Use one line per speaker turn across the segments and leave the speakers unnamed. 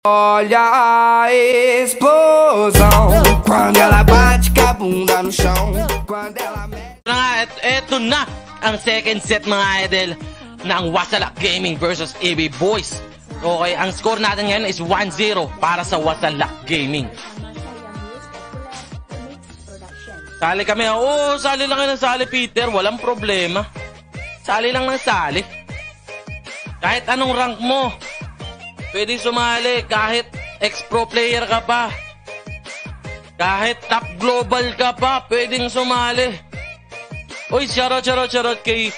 Olha a explosão quando ela bate com a bunda no chão. Quando ela
Eto na ang second set mga idol ng Wasalak Gaming versus EB Boys. Okay, ang score natin ngayon is 1-0 para sa Wasalak Gaming. Sali kami. Oo, sali lang kayo ng sali, Peter. Walang problema. Sali lang ng sali. Kahit anong rank mo, pwede sumali. Kahit ex-pro player ka pa, kahit top global ka pa, pwedeng sumali. Uy, shoutout kay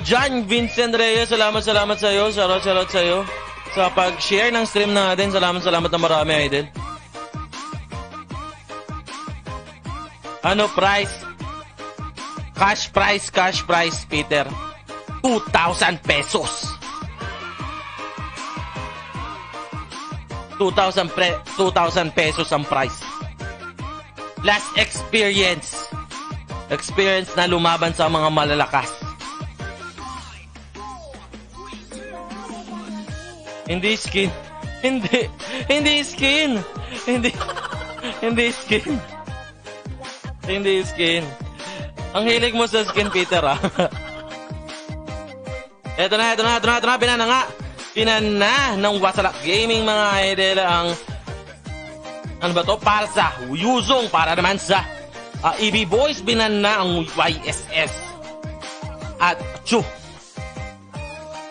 John Vincent Reyes. Salamat sa iyo. Shoutout sa iyo sa pag-share ng stream natin. Salamat na marami, idol. Ano price? Cash price, Peter. 2,000 pesos. 2,000 pesos ang price. Last experience. Experience na lumaban sa mga malalakas. Hindi skin. Hindi skin. Hindi skin. Ang hilig mo sa skin, Peter, ah. Ito na. Pinana ng Wasalak Gaming mga idol ang ano ba to? Para sa Yuzong, para naman sa EB Boys, binana ang YSS at Chu.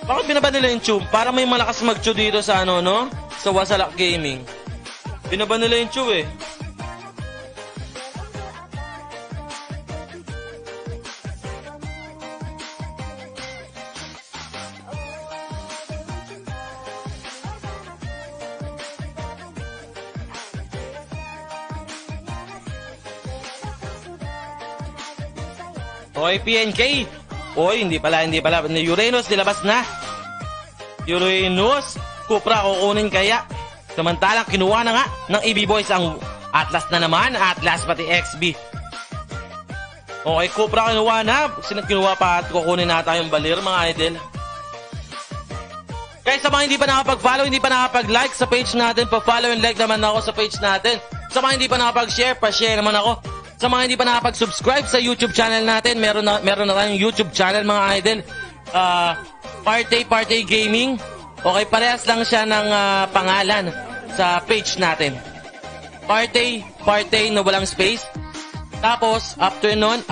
Bakit binaba nila yung Chu? Para may malakas mag-Chu dito sa ano, no? Sa Wasalak Gaming. Binaba nila yung Chu eh. Oy, PNK. Oy, hindi pala. Uranus, nilabas na. Uranus, Cupra, kukunin kaya. Samantalang kinuha na nga ng EB Boys ang Atlas na naman. Atlas pati XB. Okay, Cupra kinuha na. Kinuha pa at kukunin nata yung balir, mga idol. Guys, sa mga hindi pa nakapag-follow, hindi pa nakapag-like sa page natin, pa-follow and like naman ako sa page natin. Sa mga hindi pa nakapag-share, pa-share naman ako. Sa mga hindi pa nakapag-subscribe sa YouTube channel natin, meron na tayong YouTube channel, mga idol. Party Gaming. Okay, parehas lang siya ng pangalan sa page natin. Party na walang space. Tapos, afternoon,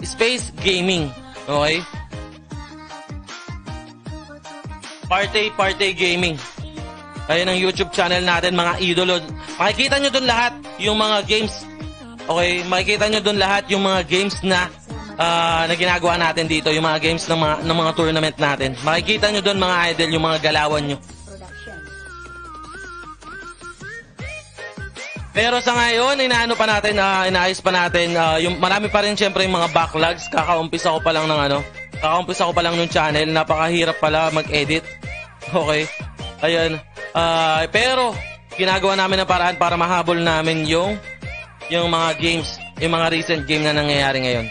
space gaming. Okay? Party Gaming. Ayun ang YouTube channel natin, mga idolo. Makikita nyo dun lahat yung mga games. Okay, makikita nyo dun lahat yung mga games na ginagawa natin dito, yung mga games ng mga tournament natin. Makikita nyo dun, mga idol, yung mga galawan nyo. Pero sa ngayon, inaayos pa natin, yung marami pa rin syempre yung mga backlogs. Kakaumpisa ko pa lang ng channel. Napakahirap pala mag-edit. Okay, ayun. Pero ginagawa namin ng paraan para mahabol namin yung mga games, yung mga recent game na nangyayari ngayon.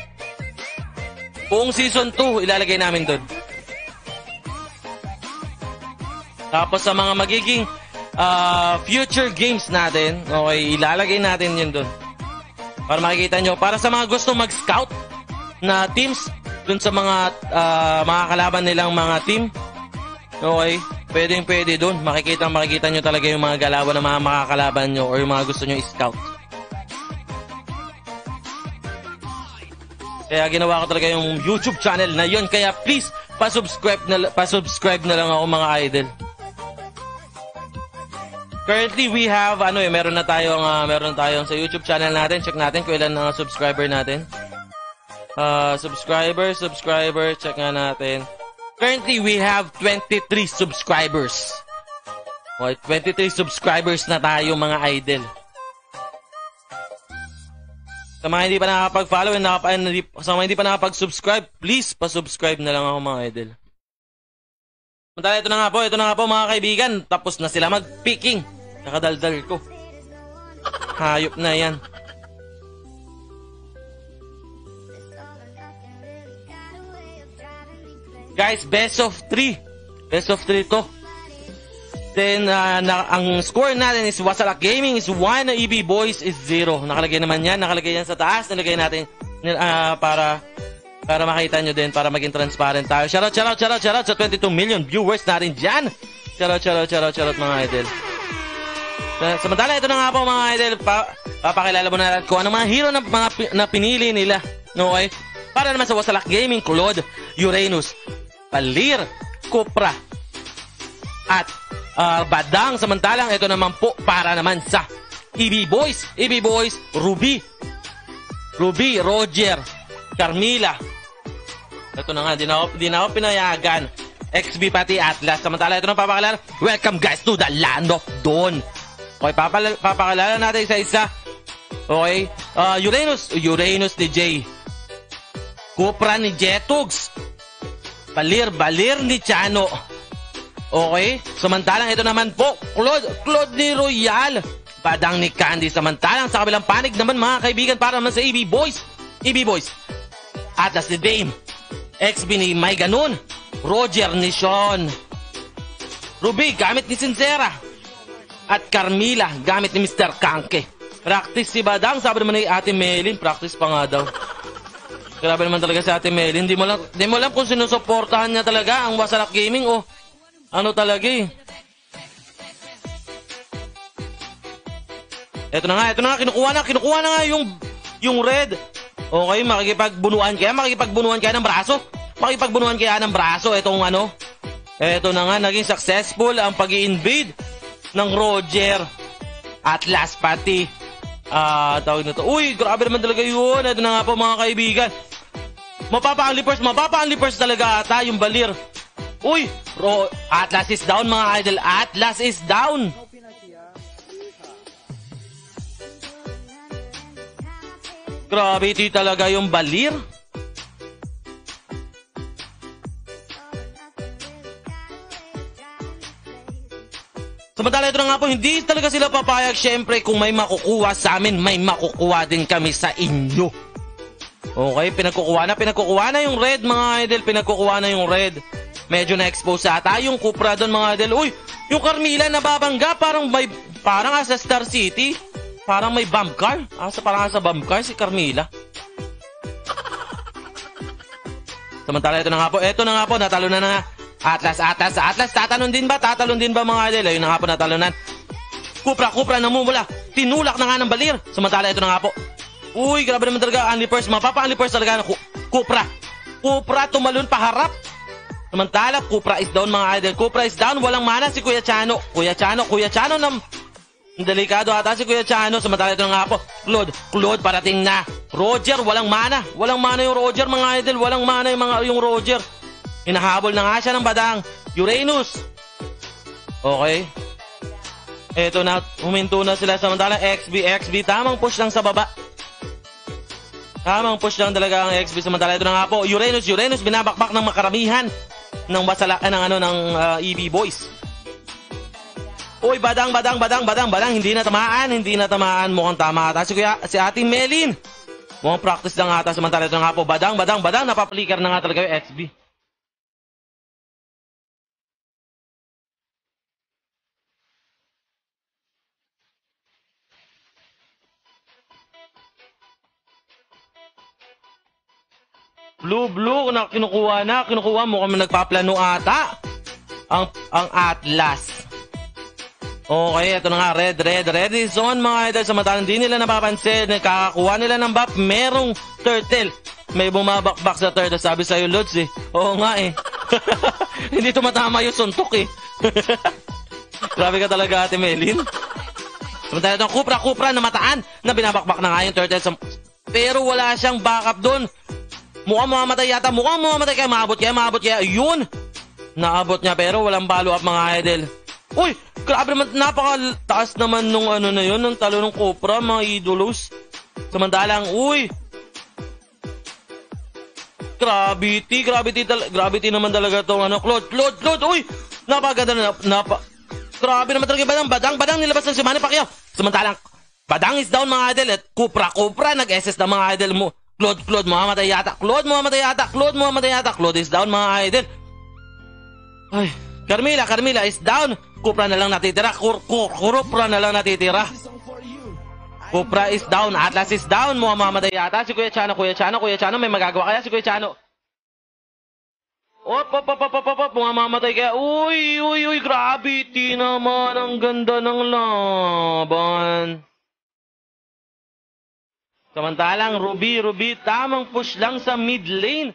Buong season 2, ilalagay namin doon. Tapos sa mga magiging future games natin, okay, ilalagay natin yun doon. Para makikita nyo. Para sa mga gusto mag-scout na teams, doon sa mga kalaban nilang mga team, okay, pwede doon. Makikita nyo talaga yung mga galawan ng mga makakalaban nyo or yung mga gusto nyo i-scout. Kaya ginawa ko talaga yung YouTube channel na yun. Kaya please, pa-subscribe na lang ako, mga idol. Currently, we have, meron tayong sa YouTube channel natin. Check natin kung ilan ang subscriber natin. Subscriber, check nga natin. Currently, we have 23 subscribers. Okay, 23 subscribers na tayo, mga idol. Sa mga hindi pa nakapag-follow sa mga hindi pa nakapag-subscribe, please, pa-subscribe na lang ako, mga idol. Ito na nga po, mga kaibigan. Tapos na sila mag-picking. Nakadaldal ko. Hayop na yan. Guys, best of 3. Best of 3 to. Then, ang score natin is Wasalak Gaming is 1, EB Boys is 0. Nakalagay naman yan. Nakalagay yan sa taas. Nalagay natin para makita nyo din, para maging transparent tayo. Shoutout sa 22 million viewers natin dyan. Shoutout mga idol. Samantala, ito na nga po mga idol. Papakilala mo na natin kung ano mga hero na pinili nila. Okay? Para naman sa Wasalak Gaming, Claude, Uranus, Balir, Cupra, at Badang. Samantalang ito naman po para naman sa EB Boys, Ruby, Roger, Carmilla. Ito na nga, di na ako pinayagan. XB pati Atlas. Samantala ito na papakilala. Welcome guys to the land of Dawn. Okay, papakilala natin isa-isa. Okay, Uranus ni Jay, Cupra ni Jetogs, Balir ni Chano. Okay? Samantalang ito naman po, Claude ni Royal, Badang ni Candy. Samantalang sa kabilang panig naman mga kaibigan, para naman sa EB Boys, Atlas ni Dame, XB ni May Ganun, Roger ni Sean, Ruby gamit ni Sincera, at Carmilla gamit ni Mr. Kanke. Practice si Badang, sabi naman ni Ate Melin, practice pa nga daw. Grabe naman talaga si Ate Melin. Di mo lang kung sinusuportahan niya talaga ang Wasalak Gaming o ano talaga eh. Ito na nga, kinukuha na nga yung red. Okay, makikipagbunuan kaya ng braso. Ito na nga, naging successful ang pag-i-invade ng Roger, Atlas pati. Tawag na to. Uy, grabe naman talaga yun. Ito na nga po mga kaibigan. Mapapa-only first talaga ata yung Balir. Uy, Atlas is down mga idol. Atlas is down. Grabe, ito talaga yung Balir. Samantala ito na nga po, hindi talaga sila papayag. Siyempre, kung may makukuha sa amin, may makukuha din kami sa inyo. Okay, pinagkukuha na yung red mga idol. Pinagkukuha na yung red. Medyo na-expose ata yung Cupra doon mga idol. Uy, yung Carmilla nababangga. Parang sa Star City. Parang may bump car. Parang sa bump car si Carmilla. Samantala ito na nga po, natalo na nga. Atlas, tatalon din ba mga idol? Ayun na nga po, natalonan. Cupra namumula. Tinulak na nga ng Balir. Samantala ito na nga po. Uy, grabe naman talaga. Mapapa-only first talaga. Cupra tumalon paharap. Samantala, Cupra is down mga idol. Cupra is down. Walang mana si Kuya Chano. Kuya Chano delikado ata si Kuya Chano. Samantala ito na nga po. Claude parating na. Roger, walang mana. Walang mana yung Roger mga idol. Walang mana yung Roger. Hinahabol na nga siya ng Badang. Uranus. Okay. Eto na, huminto na sila. Samantala, XB. Tamang push lang sa baba. Tamang push lang talaga ang XB. Samantala, ito na nga po. Uranus, binabakbak ng makaramihan ng EB Boys. Uy, Badang. Hindi na tamaan. Mukhang tama ata si Ate Melin. Mukhang practice lang ata. Samantala, ito na nga po. Badang. Napaplikar na nga talaga yung XB. Blue na kinukuha mo kami, nagpaplano ata ang Atlas. Okay, ito na nga, red is on mga idol. Samantalang hindi nila napapansin, nakakakuha nila ng buff. Merong turtle, may bumabakbak sa turtle. Sabi sa'yo Lods eh. Oo nga eh. Hindi tumatama yung suntok eh. Grabe ka talaga Ate Melin. Samantalang itong Cupra na mataan, na binabakbak na nga yung turtle. Pero wala siyang backup doon. Mukhang mamamatay kaya maabot kaya. Yun! Naabot niya pero walang follow up mga idol. Uy! Grabe naman, napakataas naman nung na yun, ng talo ng Cupra, mga idolos. Samantalang, uy! Gravity naman talaga itong Claude, uy! Napaganda na, grabe naman talaga Badang nilabas ng si Manny Pacquiao. Samantalang, Badang is down mga idol at Cupra, nag-SS na mga idol mo. Claude, mamamatay yata. Claude is down mga idol. Ay, Carmilla is down. Kupra na lang natitira. Kurupra na lang natitira. Kupra is down. Atlas is down. Mamamatay yata. Si Kuya Chano. May magagawa kaya si Kuya Chano. Op. Mamamatay kaya. Uy. Gravity naman. Ang ganda ng laban. Samantalang Ruby. Tamang push lang sa mid lane.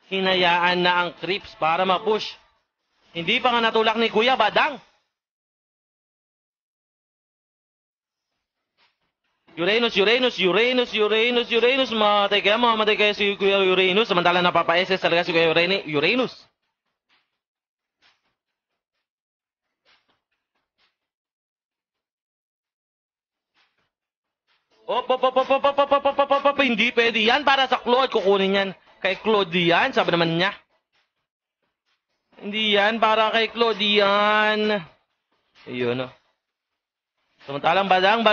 Hinayaan na ang creeps para ma-push. Hindi pa nga natulak ni Kuya Badang. Uranus. Mamatay kaya si Kuya Uranus. Samantalang napapa-SS talaga si Kuya Uranus. Hindi pwede yan para sa Claude. Kukunin yan kay Claude yan. Sabi naman niya. Hindi yan para kay Claude yan. Ayun. Samantalang badang.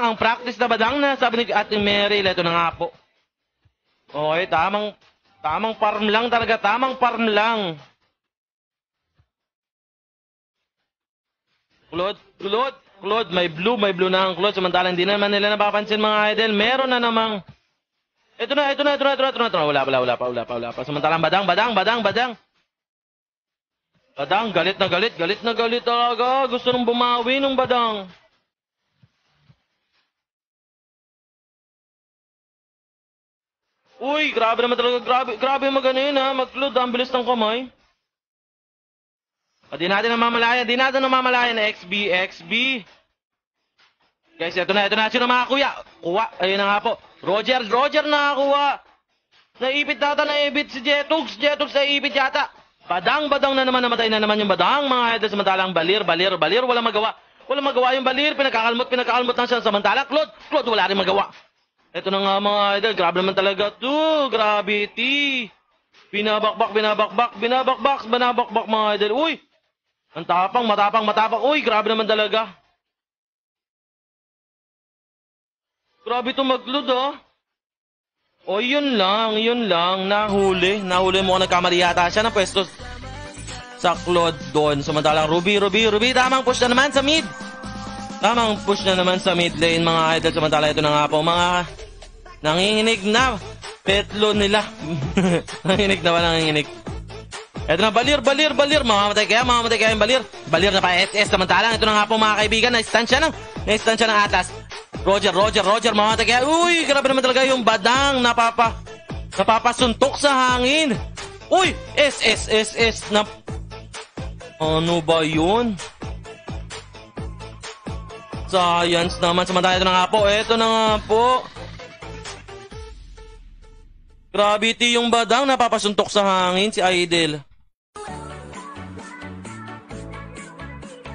Ang practice na badang na sabi ni Ate Mary. Ito na nga po. Okay, tamang farm lang talaga. Tamang farm lang. Claude, may blue na ang Claude. Samantalang hindi naman nila napapansin mga idol. Meron na namang. Ito na. Wala pa. Samantalang badang. Badang, galit na galit talaga. Gusto nung bumawi ng badang. Uy, grabe naman talaga. Grabe magano yun ha. Mag-Claude, ang bilis ng kamay. Di natin namamalayan. XB. Guys, ito na. Sino mga kuya? Kuha. Ayun na nga po. Roger nakakuha. Naipit si Jetox. Jetox naipit yata. Badang na naman. Namatay na naman yung badang. Mga idol, samantalang balir. Walang magawa yung balir. Pinakakalmot lang siya. Samantala, Claude, wala rin magawa. Ito na nga mga idol. Grabe naman talaga to. Gravity. Binabakbak mga idol. Uy! Ang matapang. Uy, grabe naman talaga. Grabe itong mag-Claude oh. O yun lang. Nahuli mo kung nagkamali yata siya ng pwesto sa Claude doon. Samantalang Ruby. Tamang push na naman sa mid. Lane mga idol. Samantalang ito na nga po mga nanginginig na petlo nila. nanginginig. Ito na balir. Mamamatay kaya yung balir. Balir na pa SS. Samantalang ito na nga po mga kaibigan. Na-stand siya ng Atlas. Roger, mamamatay kaya. Uy, grabe naman talaga yung badang. Napapasuntok sa hangin. Uy, SS. Ano ba yun? Science naman. Samantalang ito na nga po. Gravity yung badang. Napapasuntok sa hangin si Idol.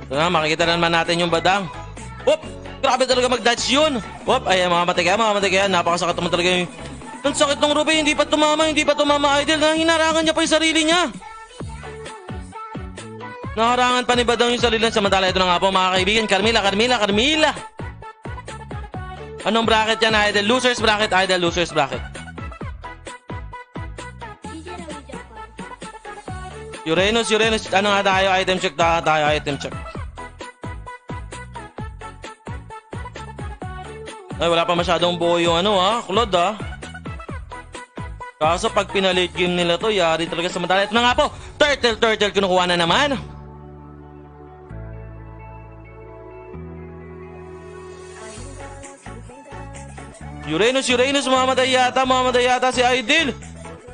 Ito na, makikita naman natin yung badang. Whoop! Grabe talaga mag-dodge yun. Whoop! Ay, mamamatay kaya. Napakasakit naman talaga yung. Ang sakit ng Ruby. Hindi pa tumama Idol. Hinarangan niya pa yung sarili niya. Naharangan pa ni badang yung sarili niya. Samantala ito na nga po mga kaibigan. Carmilla. Anong bracket yan Idol? Losers bracket Idol. Losers bracket. Uranus. Ano nga tayo? Item check. Ay, wala pa masyadong buo yung Claude Kaso pag pinalit game nila to, yari talaga sa madalit. Na nga po, Turtle kinukuha na naman. Uranus, mamamatay yata si Idol.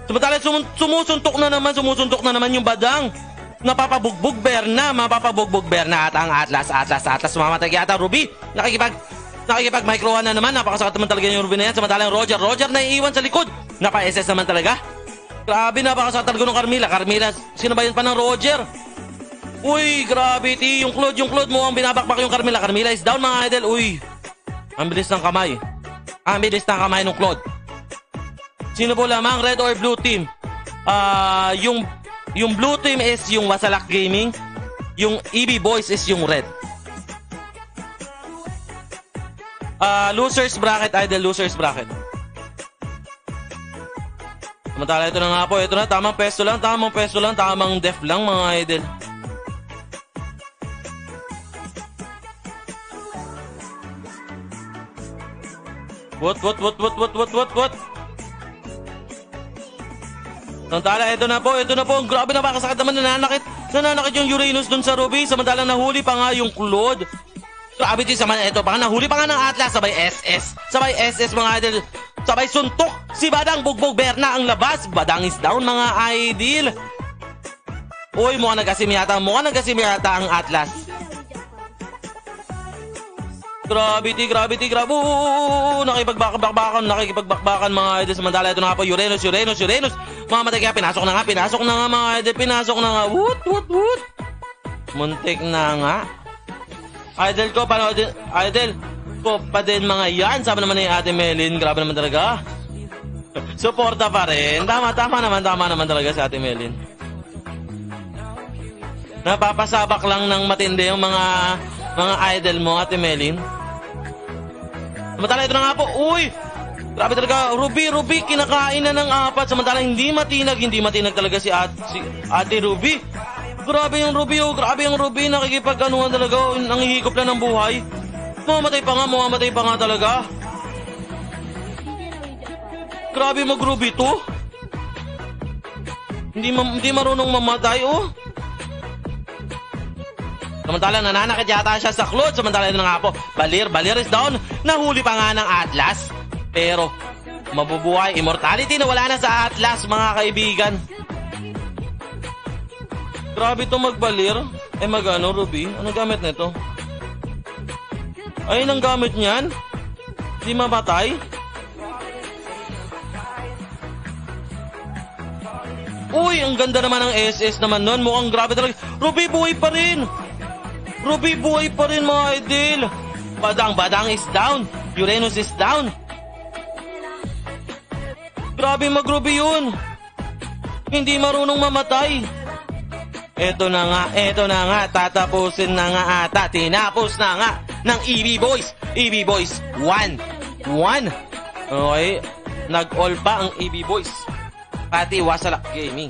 Samantala sumusuntok na naman yung badang. Mapapabugbog Berna at ang Atlas mamamatay yata. Ruby, nakikipag-microhan na naman. Napakasakat naman talaga yung Ruby na yan. Samantalang Roger na iiwan sa likod. Napa-SS naman talaga. Grabe, napakasakat talaga ng Carmilla. Sino ba yun pa ng Roger? Uy, gravity. Yung Claude mo ang binabakbak yung Carmilla. Carmilla is down mga idol. Uy, ang bilis ng kamay. Ng Claude. Sino po lamang, red or blue team? Yung blue team is yung Wasalak Gaming. Yung EB Boys is yung red. Losers bracket, Idol. Losers bracket. Samantala ito na nga po. Ito na, tamang pesto lang. Tamang def lang mga Idol. What? Samantala, ito na po. Grabe, napakasakit naman, nananakit yung Uranus dun sa Ruby. Samantalang nahuli pa nga yung Claude. Grabe din naman, ito pa nga, nahuli pa nga ng Atlas. Sabay SS mga idol. Sabay suntok. Si Badang bugbog Berna ang labas. Badang is down mga idol. Uy, mukhang nagasim yata ang Atlas. Gravity. Nakikipagbakbakan mga idol. Samantala, ito na nga po, Uranus. Mamatay kaya, pinasok na nga mga idol. Woot. Muntik na nga. Idol ko pa din mga yan. Sabi naman ni Ate Melin, grabe naman talaga. Suporta pa rin. Tama naman talaga si Ate Melin. Napapasabak lang ng matindi yung mga idol mo, Ate Melin. Samantala, ito na nga po. Uy! Grabe talaga. Ruby, kinakain na ng 4. Samantala, hindi matinag talaga si Ate Ruby. Grabe yung Ruby. Nakikipag-anuhan talaga. Nangihigop na ng buhay. Mamamatay pa nga talaga. Grabe mag-Ruby to. Hindi marunong mamatay, oh. Samantala, nananakit yata siya sa Claude. Samantala, ito na nga po. Balir is down. Nahuli pa nga ng Atlas. Pero, mabubuhay. Immortality na wala na sa Atlas, mga kaibigan. Grabe to magbalir. Ruby. Anong gamit nito? Ayun ang gamit niyan. Di mabatay. Uy, ang ganda naman ng SS naman nun. Mukhang grabe talaga. Ruby, buhay pa rin, mga idol. Badang is down. Uranus is down. Grabe mag-Ruby yun. Hindi marunong mamatay. Eto na nga. Tatapusin na nga ata. Tinapos na nga ng EB Boys. EB Boys 1. Okay. Nag-all pa ang EB Boys. Pati Wasalak Gaming.